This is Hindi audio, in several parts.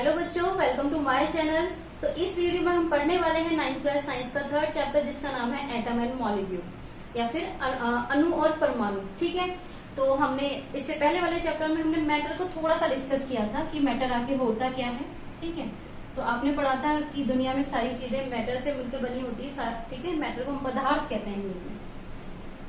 हेलो बच्चों, वेलकम टू माय चैनल। तो इस वीडियो में हम पढ़ने वाले हैं 9th क्लास साइंस का थर्ड चैप्टर, जिसका नाम है एटम एंड मॉलिक्यूल या फिर अणु और परमाणु। ठीक है, तो हमने इससे पहले वाले चैप्टर में हमने मैटर को थोड़ा सा डिस्कस किया था कि मैटर आखिर होता क्या है। ठीक है, तो आपने पढ़ा था कि दुनिया में सारी चीजें मैटर से मिलकर बनी होती है। ठीक है, मैटर को हम पदार्थ कहते हैं इंग्लिश में,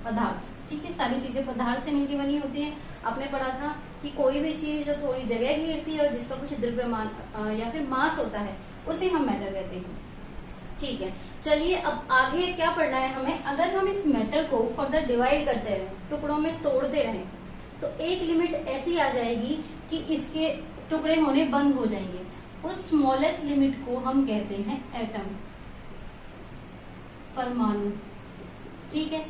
पदार्थ। ठीक है, सारी चीजें पदार्थ से मिलकर बनी होती है। आपने पढ़ा था कि कोई भी चीज जो थोड़ी जगह घेरती है और जिसका कुछ द्रव्यमान या फिर मास होता है, उसे हम मैटर कहते हैं। ठीक है, चलिए अब आगे क्या पढ़ना है हमें। अगर हम इस मैटर को फर्दर डिवाइड करते रहे, टुकड़ों में तोड़ते रहे, तो एक लिमिट ऐसी आ जाएगी कि इसके टुकड़े होने बंद हो जाएंगे। उस स्मॉलेस्ट लिमिट को हम कहते हैं एटम, परमाणु। ठीक है,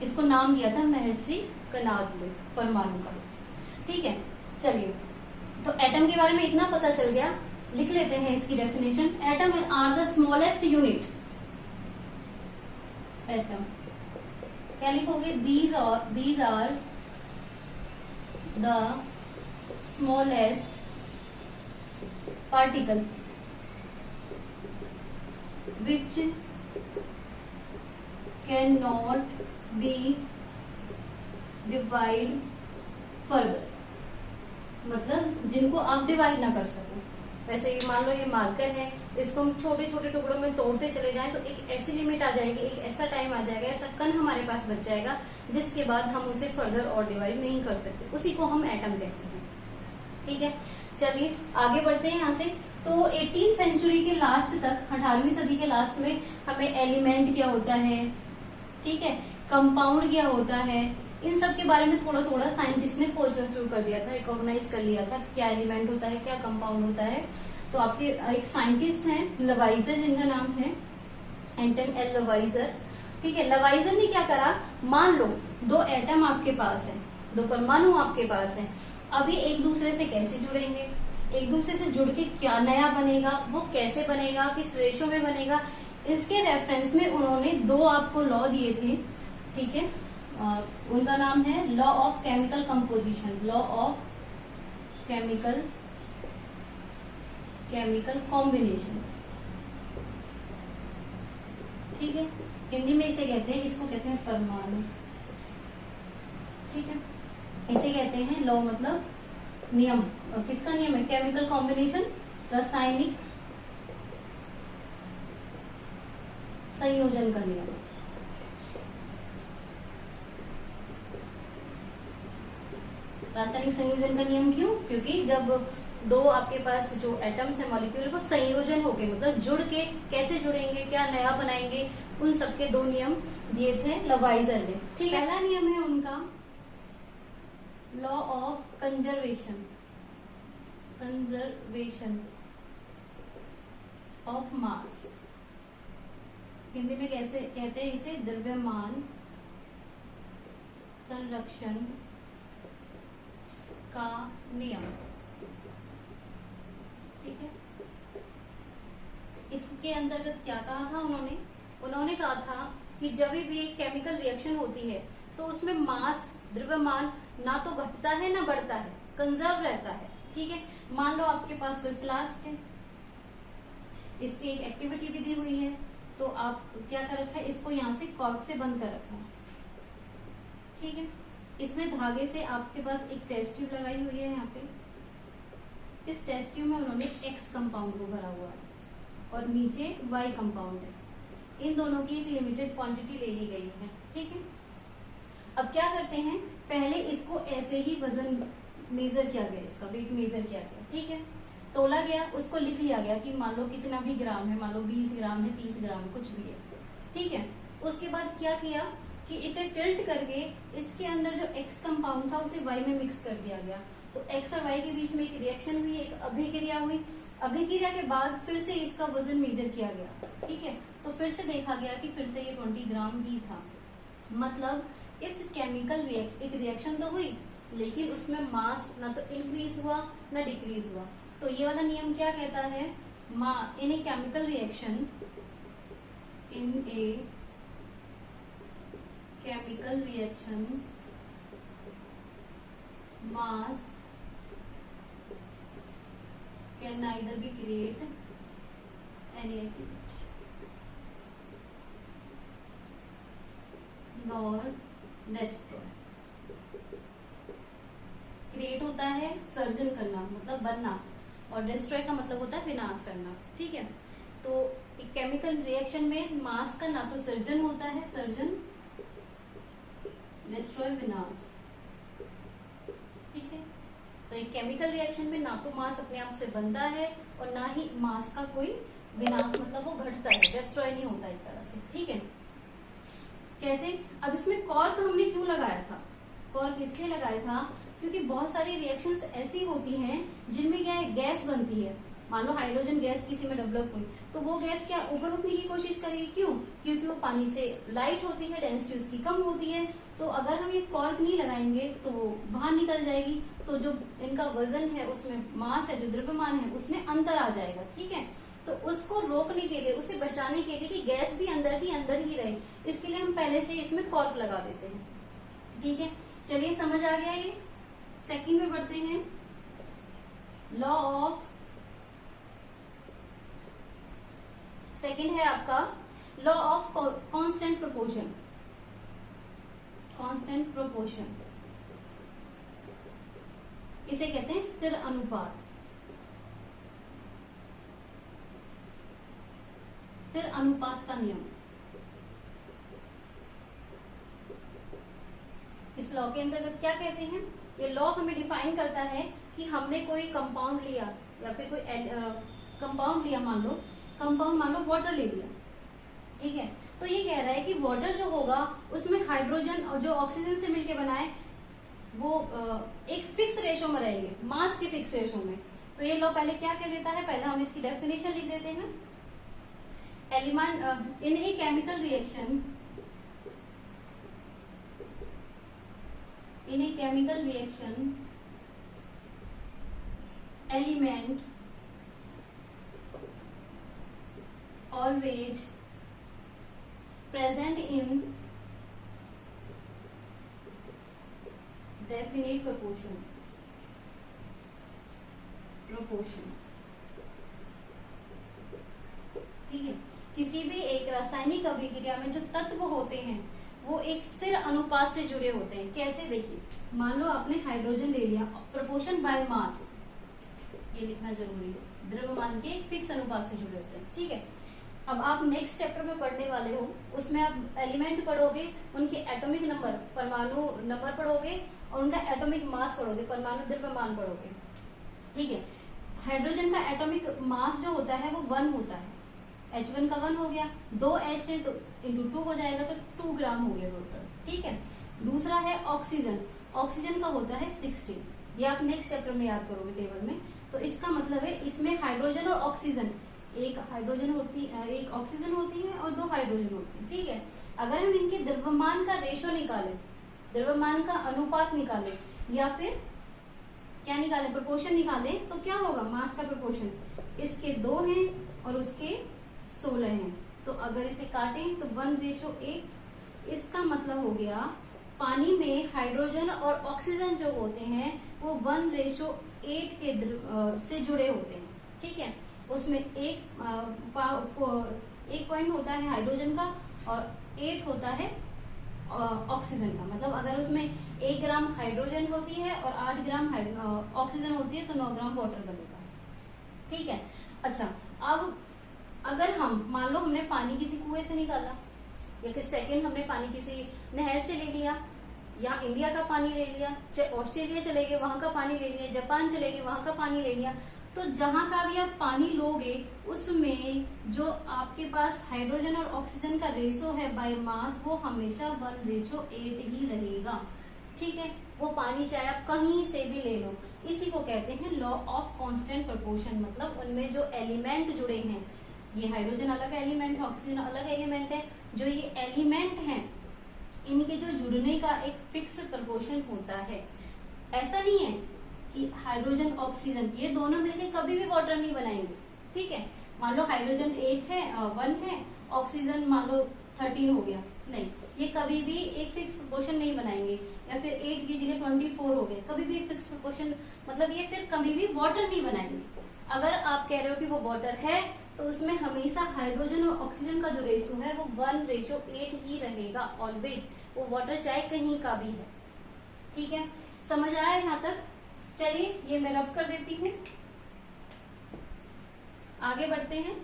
इसको नाम दिया था महर्षि कनाद ने परमाणु का। ठीक है, चलिए तो एटम के बारे में इतना पता चल गया, लिख लेते हैं इसकी definition. Atom are the smallest unit. Atom क्या लिखोगे? These are the smallest particle which can not be divide further, मतलब जिनको आप डिवाइड ना कर सको। वैसे ये मान लो ये मार्कर है, इसको हम छोटे छोटे टुकड़ों में तोड़ते चले जाएं तो एक ऐसी लिमिट आ जाएगी, एक ऐसा टाइम आ जाएगा, ऐसा कण हमारे पास बच जाएगा जिसके बाद हम उसे फर्दर और डिवाइड नहीं कर सकते। उसी को हम एटम कहते हैं। ठीक है, चलिए आगे बढ़ते हैं यहाँ से। तो 18th सेंचुरी के लास्ट तक, 18वीं सदी के लास्ट में हमें एलिमेंट क्या होता है, ठीक है, कंपाउंड क्या होता है, इन सब के बारे में थोड़ा थोड़ा साइंटिस्ट ने खोजना शुरू कर दिया था, रिकॉग्नाइज कर लिया था क्या एलिमेंट होता है, क्या कंपाउंड होता है। तो आपके एक साइंटिस्ट हैं लवाइजर, जिनका नाम है एंटन एल लवाइजर। ठीक है, लवाइजर ने क्या करा, मान लो दो एटम आपके पास है, दो परमाणु आपके पास है, अभी एक दूसरे से कैसे जुड़ेंगे, एक दूसरे से जुड़ के क्या नया बनेगा, वो कैसे बनेगा, किस रेशो में बनेगा, इसके रेफरेंस में उन्होंने दो आपको लॉ दिए थे। ठीक है, उनका नाम है law of chemical composition, law of chemical combination. ठीक है, हिंदी में इसे कहते हैं, इसको कहते हैं परमाणु। ठीक है, इसे कहते हैं लॉ, मतलब नियम। किसका नियम है? केमिकल कॉम्बिनेशन, रासायनिक संयोजन का नियम। रासायनिक संयोजन का नियम क्यों? क्योंकि जब दो आपके पास जो एटम्स है, मॉलिक्यूल, वो संयोजन होके, मतलब जुड़ के कैसे जुड़ेंगे, क्या नया बनाएंगे, उन सबके दो नियम दिए थे लवाइजर ने। ठीक है, पहला नियम है उनका लॉ ऑफ कंजर्वेशन ऑफ मास। हिंदी में कैसे कहते हैं इसे? द्रव्यमान संरक्षण का नियम। ठीक है, इसके अंतर्गत क्या कहा था उन्होंने कहा था कि जब भी एक केमिकल रिएक्शन होती है तो उसमें मास, द्रव्यमान ना तो घटता है ना बढ़ता है, कंजर्व रहता है। ठीक है, मान लो आपके पास कोई फ्लास्क है, इसकी एक एक्टिविटी भी दी हुई है, तो आप क्या कर रखा है, इसको यहाँ से कॉर्क से बंद कर रखा है। ठीक है, इसमें धागे से आपके पास एक टेस्ट ट्यूब लगाई हुई है। यहाँ पे इस टेस्ट ट्यूब में उन्होंने एक्स कंपाउंड को भरा हुआ है और नीचे वाई कंपाउंड है। इन दोनों की एक लिमिटेड क्वांटिटी ले ली गई है। ठीक है, अब क्या करते हैं, पहले इसको ऐसे ही वजन मेजर किया गया, इसका वेट मेजर किया गया। ठीक है, तोला गया, उसको लिख लिया गया कि मान लो कितना भी ग्राम है, मान लो 20 ग्राम है, 30 ग्राम, कुछ भी है। ठीक है, उसके बाद क्या किया कि इसे टिल्ट करके इसके अंदर जो एक्स कंपाउंड था उसे वाई में मिक्स कर दिया गया। तो एक्स और वाई के बीच में एक रिएक्शन हुई, एक अभिक्रिया हुई। अभिक्रिया के बाद फिर से इसका वजन मेजर किया गया। ठीक है, तो फिर से देखा गया कि फिर से ये 20 ग्राम ही था। मतलब इस केमिकल एक रिएक्शन तो हुई, लेकिन उसमें मास ना तो इंक्रीज हुआ ना डिक्रीज हुआ। तो ये वाला नियम क्या कहता है, in a chemical reaction, in a chemical reaction mass can neither be create NaOH nor destroy. Create होता है सर्जन करना मतलब बनना, और डिस्ट्रॉय का मतलब होता है विनाश करना। ठीक है, तो एक केमिकल रिएक्शन में मास का ना तो सर्जन होता है, सर्जन, डिस्ट्रॉय विनाश। ठीक है, तो एक केमिकल रिएक्शन में ना तो मास अपने आप से बनता है और ना ही मास का कोई विनाश मतलब वो घटता है, डिस्ट्रॉय नहीं होता एक तरह से। ठीक है, कैसे? अब इसमें कॉर्क हमने क्यों लगाया था? कॉर्क इसलिए लगाया था क्योंकि बहुत सारी रिएक्शंस ऐसी होती हैं जिनमें क्या है, गैस बनती है। मान लो हाइड्रोजन गैस किसी में डेवलप हुई तो वो गैस क्या ऊपर उठने की कोशिश करेगी, क्यों? क्योंकि वो पानी से लाइट होती है, डेंसिटी उसकी कम होती है। तो अगर हम ये कॉर्क नहीं लगाएंगे तो वो बाहर निकल जाएगी, तो जो इनका वजन है उसमें, मास है जो द्रव्यमान है उसमें अंतर आ जाएगा। ठीक है, तो उसको रोकने के लिए, उसे बचाने के लिए कि गैस भी अंदर ही रहे, इसके लिए हम पहले से इसमें कॉर्क लगा देते हैं। ठीक है, चलिए समझ आ गया ये। सेकंड में बढ़ते हैं, लॉ ऑफ, सेकंड है आपका law of constant proportion. Constant proportion इसे कहते हैं स्थिर अनुपात। स्थिर अनुपात का नियम। इस लॉ के अंतर्गत क्या कहते हैं? ये लॉ हमें डिफाइन करता है कि हमने कोई कंपाउंड लिया या फिर कोई कंपाउंड लिया, मान लो वाटर ले लिया। ठीक है, तो ये कह रहा है कि वाटर जो होगा उसमें हाइड्रोजन और जो ऑक्सीजन से मिलकर बना है वो एक फिक्स रेशो में रहेंगे, मास के फिक्स रेशो में। तो ये लॉ पहले क्या कह देता है, पहले हम इसकी डेफिनेशन लिख देते हैं। Element in a chemical reaction, in a chemical reaction element always present in definite proportion। ठीक है, किसी भी एक रासायनिक अभिक्रिया में जो तत्व होते हैं वो एक स्थिर अनुपात से जुड़े होते हैं। कैसे? देखिए, मान लो आपने हाइड्रोजन ले लिया, प्रोपोर्शन बाय मास, ये लिखना जरूरी है, द्रव्यमान के फिक्स अनुपात से जुड़े होते हैं। ठीक है, अब आप नेक्स्ट चैप्टर में पढ़ने वाले हो, उसमें आप एलिमेंट पढ़ोगे, उनके एटॉमिक नंबर, परमाणु नंबर पढ़ोगे और उनका एटॉमिक मास पढ़ोगे, परमाणु द्रव्यमान पढ़ोगे। ठीक है, हाइड्रोजन का एटॉमिक मास जो होता है वो 1 होता है, H1 का 1 हो गया, 2H है तो इंटू 2 हो जाएगा, तो 2 ग्राम हो गया टोटल। ठीक है, दूसरा है ऑक्सीजन, ऑक्सीजन का होता है 16, ये आप नेक्स्ट चैप्टर में याद करोगे टेबल में। तो इसका मतलब है इसमें हाइड्रोजन और ऑक्सीजन, एक ऑक्सीजन होती है और 2 हाइड्रोजन होती है। ठीक है, अगर हम इनके द्रव्यमान का रेशो निकालें, द्रव्यमान का अनुपात निकालें या फिर क्या निकालें, प्रोपोर्शन निकालें, तो क्या होगा, मास का प्रोपोर्शन, इसके 2 हैं और उसके 16 हैं। तो अगर इसे काटें तो 1:8, इसका मतलब हो गया पानी में हाइड्रोजन और ऑक्सीजन जो होते हैं वो 1:8 के से जुड़े होते हैं। ठीक है, उसमें एक पॉइंट होता है हाइड्रोजन का और 8 होता है ऑक्सीजन का। मतलब अगर उसमें 1 ग्राम हाइड्रोजन होती है और 8 ग्राम ऑक्सीजन होती है तो 9 ग्राम वाटर बनेगा। ठीक है, अच्छा, अब अगर हम मान लो हमने पानी किसी कुएं से निकाला या किस सेकंड हमने पानी किसी नहर से ले लिया, या इंडिया का पानी ले लिया, चाहे ऑस्ट्रेलिया चले गए वहां का पानी ले लिया, जापान चले गए वहां का पानी ले लिया, तो जहां का भी आप पानी लोगे उसमें जो आपके पास हाइड्रोजन और ऑक्सीजन का रेशो है बाय मास वो हमेशा 1:8 ही रहेगा। ठीक है, वो पानी चाहे आप कहीं से भी ले लो, इसी को कहते हैं लॉ ऑफ कांस्टेंट प्रोपोर्शन। मतलब उनमें जो एलिमेंट जुड़े हैं, ये हाइड्रोजन अलग एलिमेंट है, ऑक्सीजन अलग एलिमेंट है, जो ये एलिमेंट हैं इनके जो जुड़ने का एक फिक्स प्रोपोर्शन होता है। ऐसा नहीं है कि हाइड्रोजन ऑक्सीजन ये दोनों मिलकर कभी भी वाटर नहीं बनाएंगे। ठीक है, मान लो हाइड्रोजन 1 है, ऑक्सीजन मान लो 13 हो गया, नहीं, ये कभी भी एक फिक्स प्रोपोर्शन नहीं बनाएंगे। या फिर 8 की जगह 24 हो गए, कभी भी एक फिक्स प्रोपोर्शन, मतलब ये फिर कभी भी वाटर नहीं बनाएंगे। अगर आप कह रहे हो कि वो वाटर है तो उसमें हमेशा हाइड्रोजन और ऑक्सीजन का जो रेशियो है वो 1:8 ही रहेगा ऑलवेज, वो वाटर चाहे कहीं का भी है। ठीक है, समझ आया यहाँ तक? चलिए ये मैं रब कर देती हूँ, आगे बढ़ते हैं।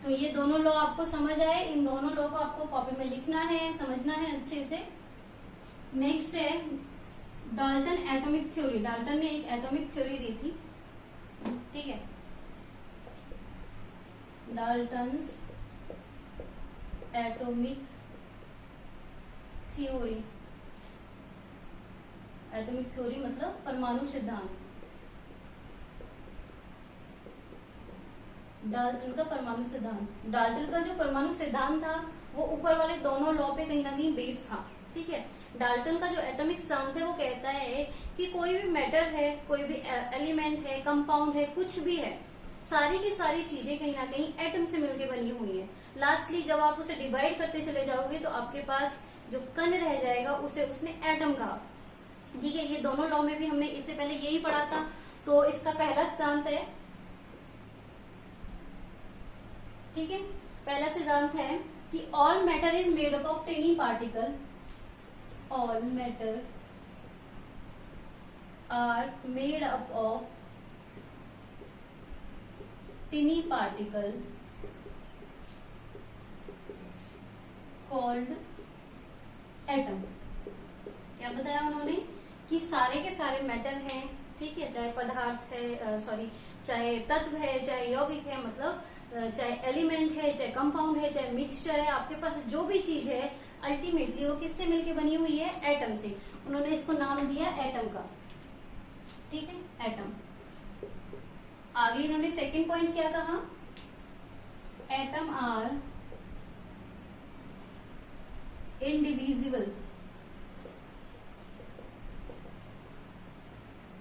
तो ये दोनों लॉ आपको समझ आए, इन दोनों लॉ को आपको कॉपी में लिखना है, समझना है अच्छे से। नेक्स्ट है डाल्टन एटॉमिक थ्योरी। डाल्टन ने एक एटॉमिक थ्योरी दी थी, ठीक है, Dalton's atomic theory. Atomic theory मतलब परमाणु सिद्धांत। डाल्टन का परमाणु सिद्धांत, डाल्टन का जो परमाणु सिद्धांत था वो ऊपर वाले दोनों लॉ पे कहीं ना कहीं बेस्ड था। ठीक है, डाल्टन का जो एटॉमिक सिद्धांत है वो कहता है कि कोई भी मैटर है, कोई भी एलिमेंट है, कंपाउंड है, कुछ भी है, सारी की सारी चीजें कहीं ना कहीं एटम से मिलकर बनी हुई है। लास्टली जब आप उसे डिवाइड करते चले जाओगे तो आपके पास जो कण रह जाएगा उसे उसने एटम कहा। ठीक है, ये दोनों लॉ में भी हमने इससे पहले यही पढ़ा था। तो इसका पहला सिद्धांत है, ठीक है, पहला सिद्धांत है कि all matter is made up of tiny particle. All matter are made up of tiny particle called atom. क्या बताया उन्होंने कि सारे के सारे मैटर हैं, ठीक है, चाहे पदार्थ है, चाहे तत्व है, चाहे यौगिक है, मतलब चाहे एलिमेंट है, चाहे कंपाउंड है, चाहे मिक्सचर है, आपके पास जो भी चीज है अल्टीमेटली वो किससे मिलके बनी हुई है? एटम से। उन्होंने इसको नाम दिया एटम का, ठीक है, एटम। आगे इन्होंने सेकंड पॉइंट क्या कहा? Atom are indivisible,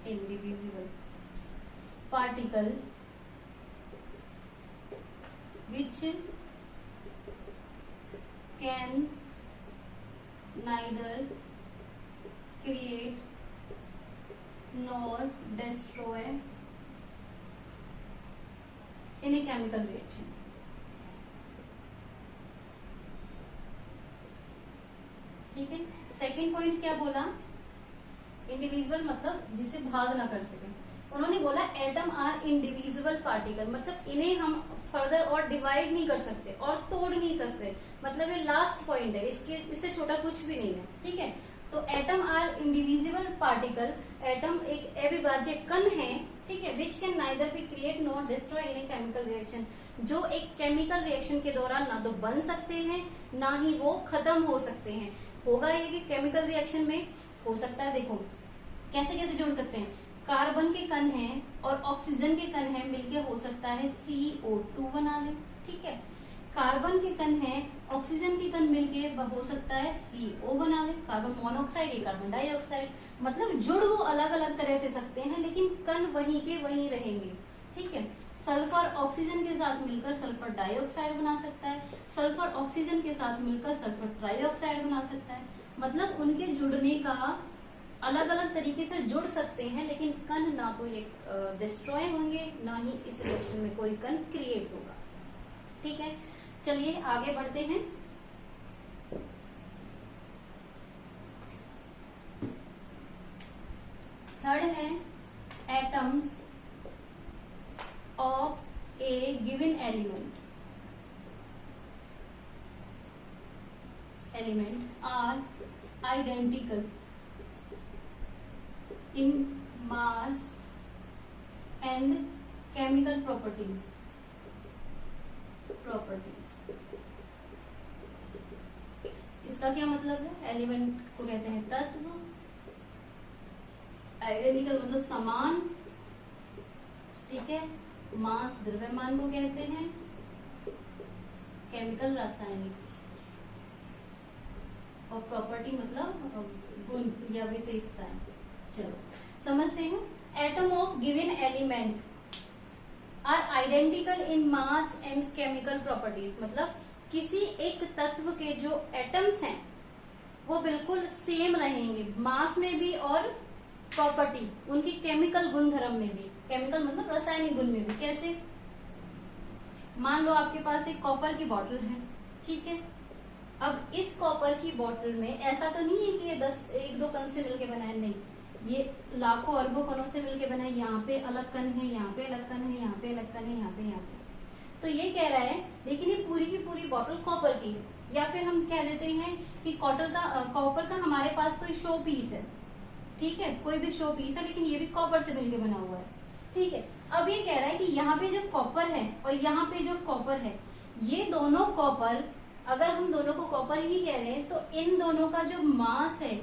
indivisible particle which can neither create nor destroy in a chemical reaction। ठीक है, सेकेंड पॉइंट क्या बोला? इंडिविजुअल मतलब जिसे भाग ना कर सके। उन्होंने बोला एटम आर इंडिविजिबल पार्टिकल, मतलब इन्हें हम फर्दर और डिवाइड नहीं कर सकते और तोड़ नहीं सकते, मतलब ये लास्ट पॉइंट है, इससे छोटा कुछ भी नहीं है। ठीक है, तो atom are indivisible particle, atom एक अविभाज्य कण है, ठीक है, which can neither be create nor destroy in a chemical reaction, जो एक केमिकल रिएक्शन के दौरान ना तो बन सकते हैं ना ही वो खत्म हो सकते हैं। होगा ये कि केमिकल रिएक्शन में हो सकता है, देखो कैसे कैसे जुड़ सकते हैं, कार्बन के कण हैं और ऑक्सीजन के कण हैं, मिलके हो सकता है CO2 बना ले। ठीक है, कार्बन के कण हैं, ऑक्सीजन के कण मिलके हो सकता है CO बना ले, कार्बन मोनोऑक्साइड या कार्बन डाइऑक्साइड। मतलब जुड़ वो अलग अलग तरह से सकते हैं लेकिन कण वहीं के वहीं रहेंगे। ठीक है, सल्फर ऑक्सीजन के साथ मिलकर सल्फर डाइऑक्साइड बना सकता है, सल्फर ऑक्सीजन के साथ मिलकर सल्फर ट्राइऑक्साइड बना सकता है। मतलब उनके जुड़ने का अलग अलग तरीके से जुड़ सकते हैं लेकिन कण ना तो ये डिस्ट्रॉय होंगे ना ही इस रिएक्शन में कोई कण क्रिएट होगा। ठीक है, चलिए आगे बढ़ते हैं। थर्ड है atoms of a given element are identical in mass and chemical properties। इसका क्या मतलब है? एलिमेंट को कहते हैं तत्व, आइडेंटिकल मतलब समान, ठीक है, मास द्रव्यमान को कहते हैं, केमिकल रासायनिक, और प्रॉपर्टी मतलब गुण या विशेषताएं। चलो समझते हैं। Atom of given element are identical in mass and chemical properties, मतलब किसी एक तत्व के जो एटम्स हैं वो बिल्कुल सेम रहेंगे मास में भी और प्रॉपर्टी, उनकी केमिकल गुणधर्म में भी, केमिकल मतलब रासायनिक गुण में भी। कैसे? मान लो आपके पास एक कॉपर की बोतल है, ठीक है। अब इस कॉपर की बोतल में ऐसा तो नहीं है कि ये 1-2 कण से मिलके बना है, नहीं, ये लाखों अरबों कणों से मिलके बना है। यहाँ पे अलग कण है, यहाँ पे अलग कण है, यहाँ पे अलग कण है, यहाँ पे। तो ये कह रहा है लेकिन ये पूरी की पूरी बोतल कॉपर की है, या फिर हम कह देते हैं कि कॉपर का हमारे पास कोई शो पीस है, ठीक है, कोई भी शो पीस है, लेकिन ये भी कॉपर से मिलके बना हुआ है, ठीक है। अब ये कह रहा है कि यहाँ पे जो कॉपर है और यहाँ पे जो कॉपर है, ये दोनों कॉपर, अगर हम दोनों को कॉपर ही कह रहे हैं, तो इन दोनों का जो मास है,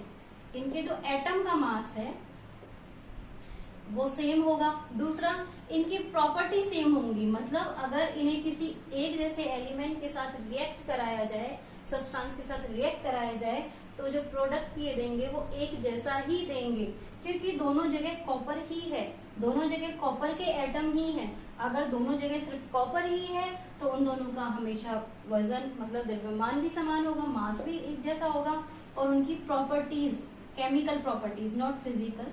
इनके जो एटम का मास है वो सेम होगा। दूसरा, इनकी प्रॉपर्टी सेम होंगी, मतलब अगर इन्हें किसी एक जैसे एलिमेंट के साथ रिएक्ट कराया जाए, सब्सटेंस के साथ रिएक्ट कराया जाए, तो जो प्रोडक्ट ये देंगे वो एक जैसा ही देंगे, क्योंकि दोनों जगह कॉपर ही है, दोनों जगह कॉपर के एटम ही हैं। अगर दोनों जगह सिर्फ कॉपर ही है तो उन दोनों का हमेशा वजन मतलब द्रव्यमान भी समान होगा, मास भी एक जैसा होगा, और उनकी properties, chemical properties, not physical,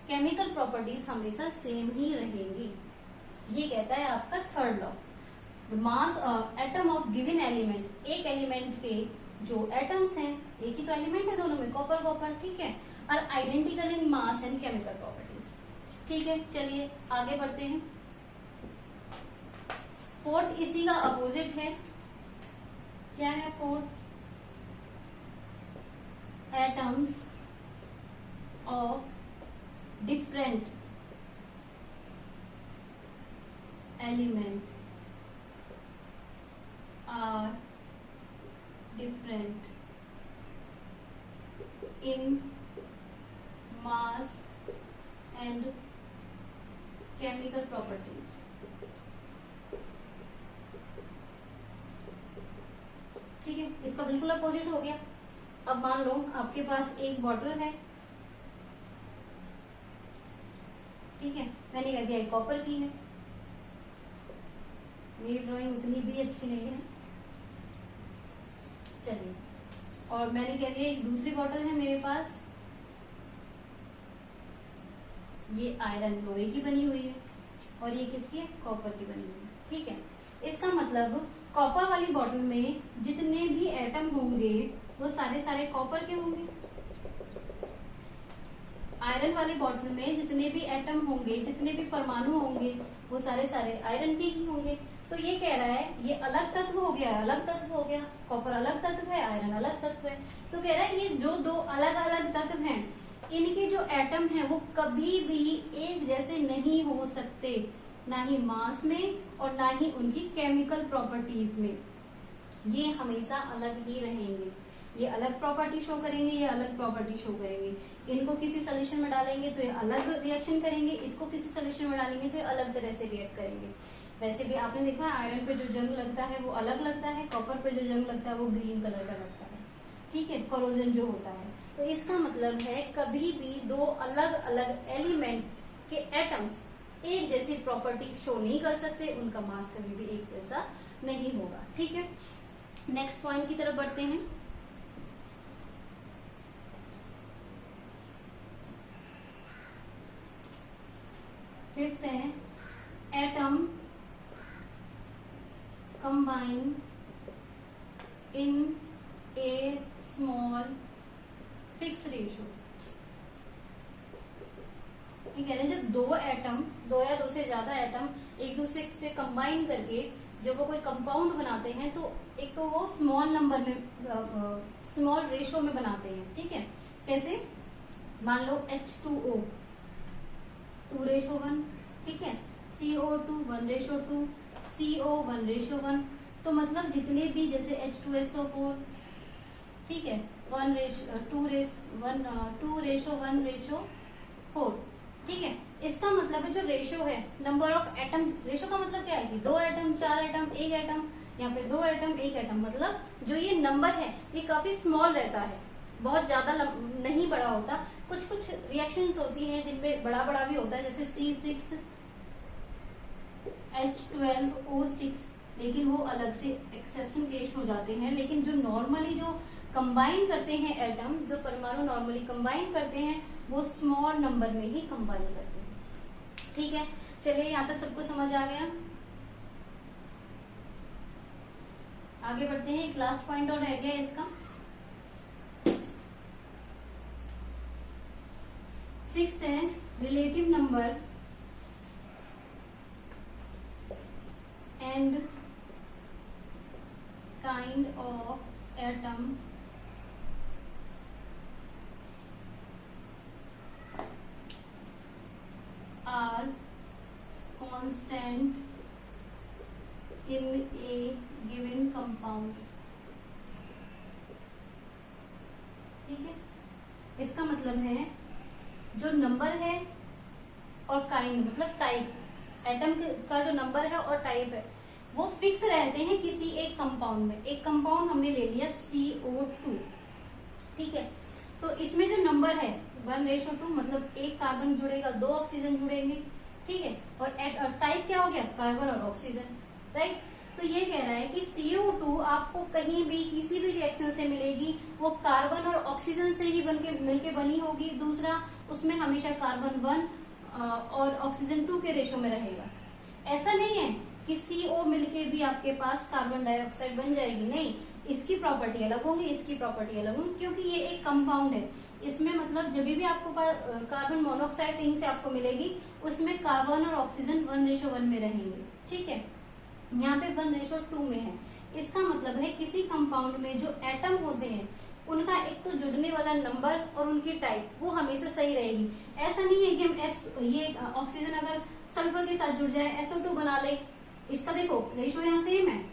chemical properties हमेशा सेम ही रहेंगी। ये कहता है आपका third law. Mass atom of given element, एक एलिमेंट के जो एटम्स हैं, एक ही तो एलिमेंट है दोनों में, कॉपर कॉपर, ठीक है, और identical in mass and chemical properties, ठीक है। चलिए आगे बढ़ते हैं। फोर्थ इसी का अपोजिट है, क्या है fourth? Atoms of different element are different in mass and chemical properties. ठीक है, इसका बिल्कुल अपोजिट हो गया। अब मान लो आपके पास एक बॉटल है, ठीक है, मैंने कह दिया कॉपर की है, मेरी ड्राइंग उतनी भी अच्छी नहीं है, चलिए, और मैंने कह दिया एक दूसरी बॉटल है मेरे पास, ये आयरन लोहे की बनी हुई है, और ये किसकी है? कॉपर की बनी हुई है, ठीक है। इसका मतलब कॉपर वाली बॉटल में जितने भी एटम होंगे वो सारे कॉपर के होंगे, आयरन वाली बॉटल में जितने भी एटम होंगे, जितने भी परमाणु होंगे, वो सारे आयरन के ही होंगे। तो ये कह रहा है ये अलग तत्व हो गया, अलग तत्व हो गया, कॉपर अलग तत्व है, आयरन अलग तत्व है। तो कह रहा है ये जो दो अलग अलग तत्व हैं, इनके जो एटम हैं वो कभी भी एक जैसे नहीं हो सकते, ना ही मास में और ना ही उनकी केमिकल प्रॉपर्टीज में, ये हमेशा अलग ही रहेंगे। ये अलग प्रॉपर्टी शो करेंगे, ये अलग प्रॉपर्टी शो करेंगे। इनको किसी सोल्यूशन में डालेंगे तो ये अलग रिएक्शन करेंगे, इसको किसी सोल्यूशन में डालेंगे तो ये अलग तरह से रिएक्ट करेंगे। वैसे भी आपने देखा है आयरन पे जो जंग लगता है वो अलग लगता है, कॉपर पे जो जंग लगता है वो ग्रीन कलर का लगता है, ठीक है, कोरोजन जो होता है। तो इसका मतलब है कभी भी दो अलग अलग एलिमेंट के एटम्स एक जैसी प्रॉपर्टी शो नहीं कर सकते, उनका मास कभी भी एक जैसा नहीं होगा, ठीक है। नेक्स्ट पॉइंट की तरफ बढ़ते हैं। फिफ्थ है atom combine in A small fix ratio. ये कह रहे हैं जब दो एटम, दो या दो से ज्यादा एटम एक दूसरे से कंबाइन करके जब वो कोई कंपाउंड बनाते हैं तो एक तो वो स्मॉल नंबर में, स्मॉल रेशियो में बनाते हैं, ठीक है। कैसे? मान लो H2O 2:1, ठीक है, CO2 1:2, CO 1:1। तो मतलब जितने भी जैसे H2SO4, ठीक है, 2:1:4, ठीक है। इसका मतलब है जो रेशियो है नंबर ऑफ एटम, रेशियो का मतलब क्या है कि 2 एटम, 4 एटम, 1 एटम, यहाँ पे 2 एटम 1 एटम, मतलब जो ये नंबर है ये काफी स्मॉल रहता है, बहुत ज्यादा नहीं बड़ा होता। कुछ कुछ रिएक्शंस होती हैं जिनमें बड़ा बड़ा भी होता है, जैसे C6H12O6, लेकिन वो अलग से एक्सेप्शन केस हो जाते हैं। लेकिन जो नॉर्मली जो कंबाइन करते हैं एटम, जो परमाणु नॉर्मली कंबाइन करते हैं वो स्मॉल नंबर में ही कंबाइन करते हैं। ठीक है, चलिए यहाँ तक सबको समझ आ गया। आगे बढ़ते हैं, एक लास्ट पॉइंट और रह गया इसका। 6th है relative number and kind of atom are constant in a given compound. ठीक है, इसका मतलब है जो नंबर है और काइंड मतलब टाइप, एटम का जो नंबर है और टाइप है वो फिक्स रहते हैं किसी एक कंपाउंड में। एक कंपाउंड हमने ले लिया CO2। ठीक है, तो इसमें जो नंबर है 1:2 मतलब एक कार्बन जुड़ेगा, 2 ऑक्सीजन जुड़ेंगे। ठीक है, और टाइप क्या हो गया, कार्बन और ऑक्सीजन। राइट, तो ये कह रहा है कि CO2 आपको कहीं भी किसी भी रिएक्शन से मिलेगी वो कार्बन और ऑक्सीजन से ही मिलके बनी होगी। दूसरा, उसमें हमेशा कार्बन 1 और ऑक्सीजन 2 के रेशो में रहेगा। ऐसा नहीं है कि CO मिलके भी आपके पास कार्बन डाइऑक्साइड बन जाएगी, नहीं, इसकी प्रॉपर्टी अलग होगी, इसकी प्रॉपर्टी अलग होगी, क्योंकि ये एक कंपाउंड है। इसमें मतलब जब भी आपको कार्बन मोनोऑक्साइड कहीं से आपको मिलेगी उसमें कार्बन और ऑक्सीजन 1:1 में रहेंगे। ठीक है, यहाँ पे 1:2 में है। इसका मतलब है किसी कंपाउंड में जो एटम होते हैं उनका एक तो जुड़ने वाला नंबर और उनकी टाइप वो हमेशा सही रहेगी। ऐसा नहीं है कि हम ये ऑक्सीजन अगर सल्फर के साथ जुड़ जाए SO2 बना ले, इसका देखो रेशो यहाँ सेम है,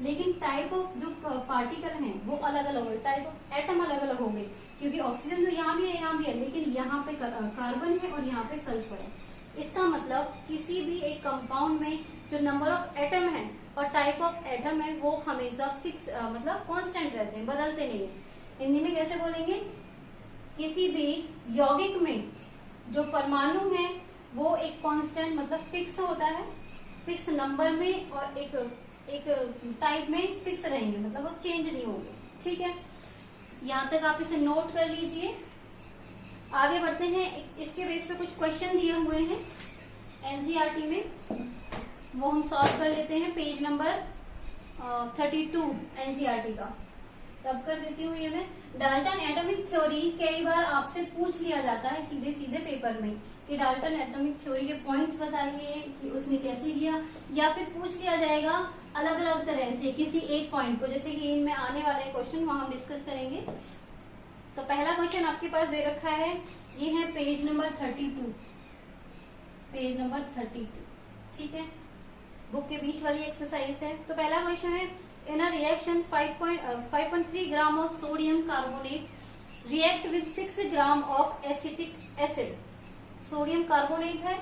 लेकिन टाइप ऑफ जो पार्टिकल हैं वो अलग अलग हो गए, टाइप ऑफ एटम अलग अलग हो गए, क्योंकि ऑक्सीजन तो यहाँ भी है यहाँ भी है, लेकिन यहाँ पे कार्बन है और यहाँ पे सल्फर है। इसका मतलब किसी भी एक कंपाउंड में जो नंबर ऑफ एटम है और टाइप ऑफ एटम है वो हमेशा फिक्स मतलब कांस्टेंट रहते हैं, बदलते नहीं है। हिंदी में कैसे बोलेंगे, किसी भी यौगिक में जो परमाणु है वो एक कांस्टेंट मतलब फिक्स होता है, फिक्स नंबर में, और एक टाइप में फिक्स रहेंगे, मतलब वो चेंज नहीं होंगे। ठीक है, यहाँ तक आप इसे नोट कर लीजिए। आगे बढ़ते हैं, इसके बेस पे कुछ क्वेश्चन दिए हुए हैं एनसीईआरटी में, वो हम सॉल्व कर लेते हैं। पेज नंबर 32 एनसीईआरटी का तब कर देती हूँ ये मैं। डाल्टन एटॉमिक थ्योरी कई बार आपसे पूछ लिया जाता है सीधे सीधे पेपर में कि डाल्टन एटॉमिक थ्योरी के पॉइंट्स बताइए कि उसने कैसे लिया, या फिर पूछ लिया जाएगा अलग अलग तरह से किसी एक पॉइंट को, जैसे कि इनमें आने वाले क्वेश्चन वहां हम डिस्कस करेंगे। तो पहला क्वेश्चन आपके पास दे रखा है, ये है पेज नंबर 32, पेज नंबर 32। ठीक है, बुक के बीच वाली एक्सरसाइज है। तो पहला क्वेश्चन है, in a reaction 5.3 gram of sodium carbonate react with 6 gram of acetic acid. Sodium carbonate है,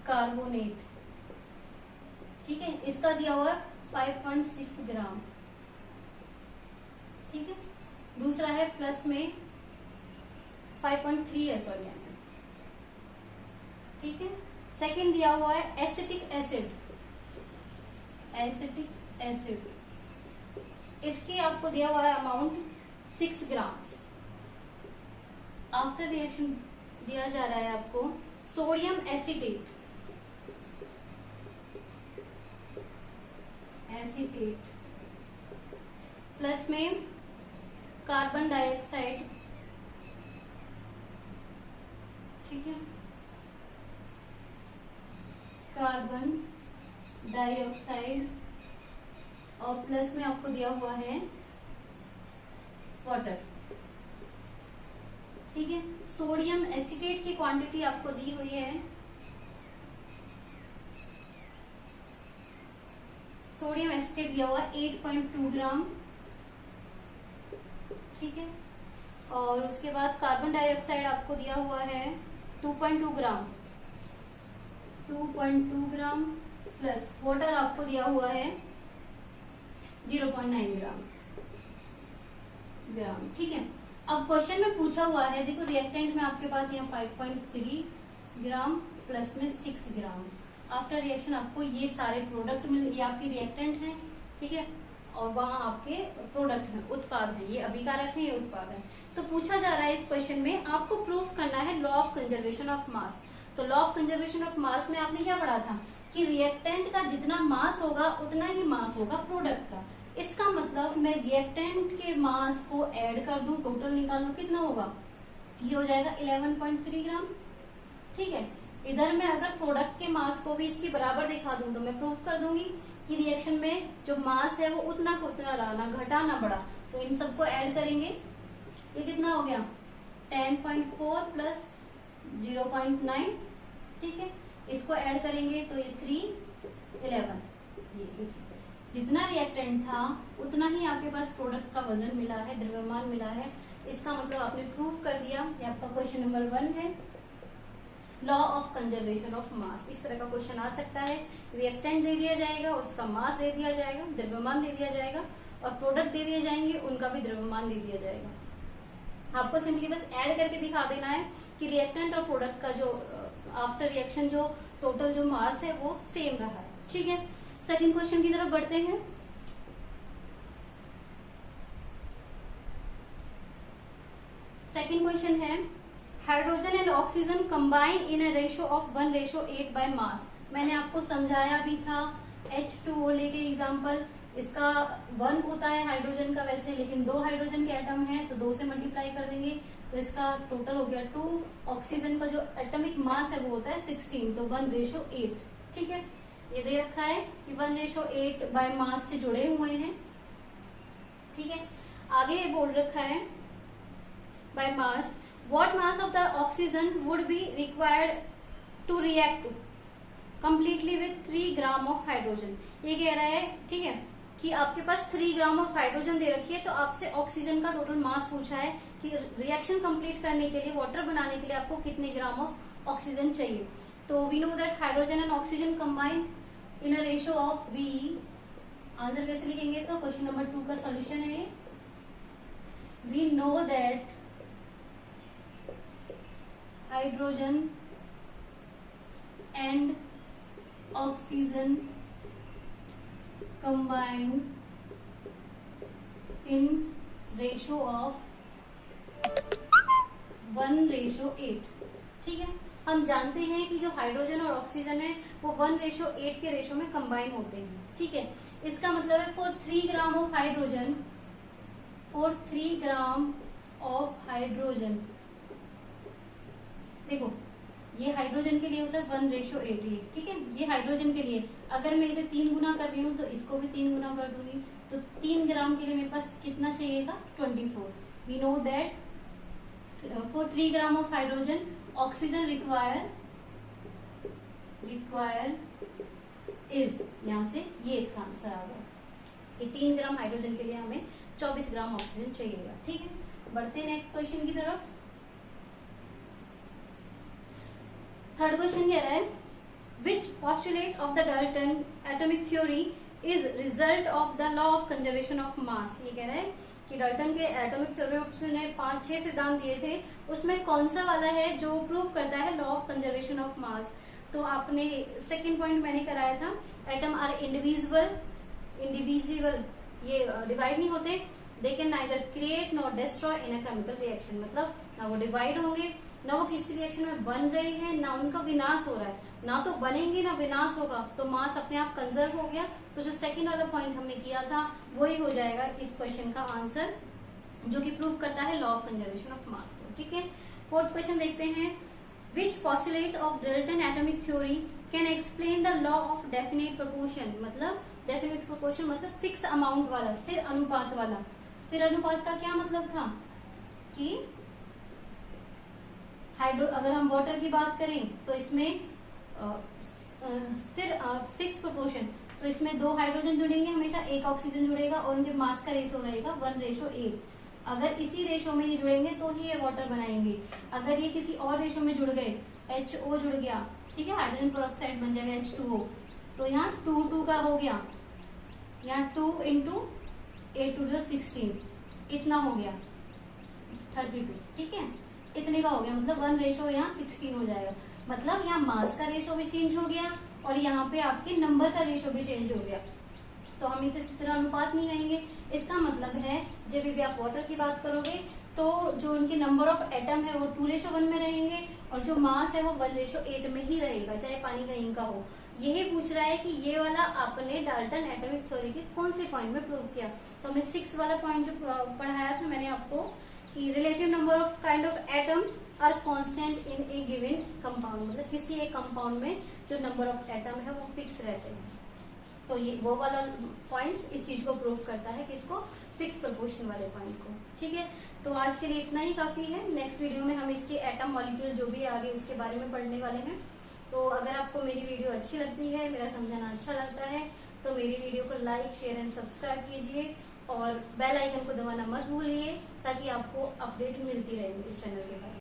कार्बोनेट, ठीक है, इसका दिया हुआ 5.6 ग्राम। ठीक है, दूसरा है प्लस में 5.3 है सॉरी, ठीक है। सेकंड दिया हुआ है एसिटिक एसिड, एसिटिक एसिड, इसके आपको दिया हुआ है अमाउंट 6 ग्राम। आफ्टर रिएक्शन दिया जा रहा है आपको सोडियम एसिटेट, एसिटेट प्लस में कार्बन डाइऑक्साइड, ठीक है, कार्बन डाइऑक्साइड, और प्लस में आपको दिया हुआ है वाटर। ठीक है, सोडियम एसिटेट की क्वांटिटी आपको दी हुई है, सोडियम एसिटेट दिया हुआ 8.2 ग्राम। ठीक है, और उसके बाद कार्बन डाइऑक्साइड आपको दिया हुआ है 2.2 ग्राम, 2.2 ग्राम प्लस वाटर आपको दिया हुआ है 0.9 ग्राम। ठीक है, अब क्वेश्चन में पूछा हुआ है, देखो रिएक्टेंट में आपके पास यहाँ 5.3 ग्राम प्लस में 6 ग्राम। आफ्टर रिएक्शन आपको ये सारे प्रोडक्ट मिल, ये आपकी रिएक्टेंट है, ठीक है, और वहां आपके प्रोडक्ट है, उत्पाद है, ये अभिकारक है, ये उत्पाद है। तो पूछा जा रहा है इस क्वेश्चन में आपको प्रूफ करना है law of conservation of mass. तो law of conservation of mass में आपने क्या पढ़ा था कि रिएक्टेंट का जितना मास होगा उतना ही मास होगा प्रोडक्ट का। इसका मतलब मैं रिएक्टेंट के मास को ऐड कर दूं, टोटल निकाल लूं, कितना होगा, ये हो जाएगा 11.3 ग्राम। ठीक है, इधर मैं अगर प्रोडक्ट के मास को भी इसकी बराबर दिखा दूं तो मैं प्रूफ कर दूंगी कि रिएक्शन में जो मास है वो उतना को उतना रहा, ना घटा ना बढ़ा। तो इन सबको ऐड करेंगे, ये कितना हो गया 10.4 प्लस 0.9। ठीक है, इसको ऐड करेंगे तो ये 3 11। ये देखिए जितना रिएक्टेंट था उतना ही आपके पास प्रोडक्ट का वजन मिला है, द्रव्यमान मिला है। इसका मतलब आपने प्रूफ कर दिया। ये आपका क्वेश्चन नंबर 1 है, लॉ ऑफ कंजर्वेशन ऑफ मास। इस तरह का क्वेश्चन आ सकता है, रिएक्टेंट दे दिया जाएगा, उसका मास दे दिया जाएगा, द्रव्यमान दे दिया जाएगा, और प्रोडक्ट दे दिए जाएंगे, उनका भी द्रव्यमान दे दिया जाएगा। आपको सिंपली बस ऐड करके दिखा देना है कि रिएक्टेंट और प्रोडक्ट का जो आफ्टर रिएक्शन जो टोटल जो मास है वो सेम रहा है। ठीक है, सेकंड क्वेश्चन की तरफ बढ़ते हैं। सेकंड क्वेश्चन है hydrogen and oxygen combine in a ratio of 1:8 by mass. मैंने आपको समझाया भी था H2O लेके एग्जांपल, इसका 1 होता है हाइड्रोजन का वैसे, लेकिन 2 हाइड्रोजन के एटम है तो 2 से मल्टीप्लाई कर देंगे तो इसका टोटल हो गया 2। ऑक्सीजन का जो एटॉमिक मास है वो होता है 16, तो 1:8। ठीक है, ये दे रखा है कि 1:8 बाय मास से जुड़े हुए हैं। ठीक है, आगे ये बोल रखा है by mass what mass of the oxygen would be required to react completely with 3 gram of hydrogen. ये कह रहा है, ठीक है, कि आपके पास 3 ग्राम ऑफ हाइड्रोजन दे रखी है, तो आपसे ऑक्सीजन का टोटल मास पूछा है कि रिएक्शन कंप्लीट करने के लिए, वाटर बनाने के लिए आपको कितने ग्राम ऑफ ऑक्सीजन चाहिए। तो we know that hydrogen and oxygen combine in a ratio of V। Answer कैसे लिखेंगे इसका, क्वेश्चन नंबर 2 का सोल्यूशन है। We know that hydrogen and oxygen combine in ratio of 1:8। ठीक है, हम जानते हैं कि जो हाइड्रोजन और ऑक्सीजन है वो 1:8 के रेशियो में कंबाइन होते हैं। ठीक है, इसका मतलब है for 3 gram of hydrogen, for 3 gram of hydrogen, देखो ये हाइड्रोजन के लिए होता है 1:8। ठीक है, ये हाइड्रोजन के लिए अगर मैं इसे 3 गुना कर रही हूँ तो इसको भी 3 गुना कर दूंगी, तो 3 ग्राम के लिए मेरे पास कितना चाहिएगा 24। We know that for 3 gram of hydrogen oxygen require is, यहां से ये इसका आंसर आ गया कि 3 ग्राम हाइड्रोजन के लिए हमें 24 ग्राम ऑक्सीजन चाहिएगा। ठीक है, बढ़ते नेक्स्ट क्वेश्चन की तरफ। थर्ड क्वेश्चन कह रहा है which postulate of the Dalton atomic theory is result of the law of conservation of mass. ये कह रहा है कि डाल्टन के एटॉमिक थ्योरी में उसने 5-6 सिद्धांत दिए थे, उसमें कौन सा वाला है जो प्रूव करता है law of conservation of mass. तो आपने सेकंड पॉइंट मैंने कराया था, एटम आर इंडिविजिबल, ये डिवाइड नहीं होते, they can neither create nor destroy in a chemical reaction. मतलब ना वो डिवाइड होंगे, ना वो किसी रिएक्शन में बन रहे हैं, ना उनका विनाश हो रहा है, ना तो बनेंगे ना विनाश होगा, तो मास अपने आप कंजर्व हो गया। तो जो सेकंड वाला पॉइंट हमने किया था वही हो जाएगा इस क्वेश्चन का आंसर, जो कि प्रूव करता है law of conservation of mass को। ठीक है, फोर्थ क्वेश्चन देखते हैं, which postulates of Dalton atomic theory can explain the law of definite proportion. मतलब डेफिनेट प्रोपोर्शन मतलब फिक्स अमाउंट वाला, स्थिर अनुपात वाला। स्थिर अनुपात का क्या मतलब था कि अगर हम वाटर की बात करें तो इसमें स्थिर फिक्स प्रोपोर्शन, तो इसमें 2 हाइड्रोजन जुड़ेंगे हमेशा, 1 ऑक्सीजन जुड़ेगा और उनके मास का रेशो रहेगा 1:8। अगर इसी रेशो में ये जुड़ेंगे तो ही ये वाटर बनाएंगे। अगर ये किसी और रेशो में जुड़ गए, HO जुड़ गया, ठीक है, हाइड्रोजन पेरोक्साइड बन जाएगा H2O, तो यहाँ 2 का हो गया, यहाँ 2 × 8 × 16, इतना हो गया 32। ठीक है, इतने का हो गया, मतलब 1 यहाँ 16 हो जाएगा। मतलब यहाँ मास का रेशो भी चेंज हो गया और यहाँ पे आपके नंबर का रेशो भी चेंज हो गया। तो हम इसे सूत्र अनुपात नहीं कहेंगे। इसका मतलब है जब भी आप वाटर की बात करोगे तो जो उनके नंबर ऑफ एटम है वो 2:1 में रहेंगे और जो मास है वो 1:8 में ही रहेगा, चाहे पानी कहीं का हो। यही पूछ रहा है कि ये वाला आपने डाल्टन एटॉमिक थ्योरी के कौन से पॉइंट में प्रूव किया। तो हमने 6 वाला पॉइंट जो पढ़ाया था मैंने आपको कि relative number of kind of atom are constant in a given compound, मतलब किसी एक कंपाउंड में जो नंबर ऑफ एटम है वो फिक्स रहते हैं। तो ये वो वाला पॉइंट्स इस चीज को प्रूव करता है, किसको, फिक्स प्रोपोर्शन वाले पॉइंट को। ठीक है, तो आज के लिए इतना ही काफी है। नेक्स्ट वीडियो में हम इसके एटम मॉलिक्यूल जो भी आगे उसके बारे में पढ़ने वाले हैं। तो अगर आपको मेरी वीडियो अच्छी लगती है, मेरा समझाना अच्छा लगता है, तो मेरी वीडियो को लाइक, शेयर एंड सब्सक्राइब कीजिए और बेल आइकन को दबाना मत भूलिए ताकि आपको अपडेट मिलती रहे मेरे चैनल के बारे में।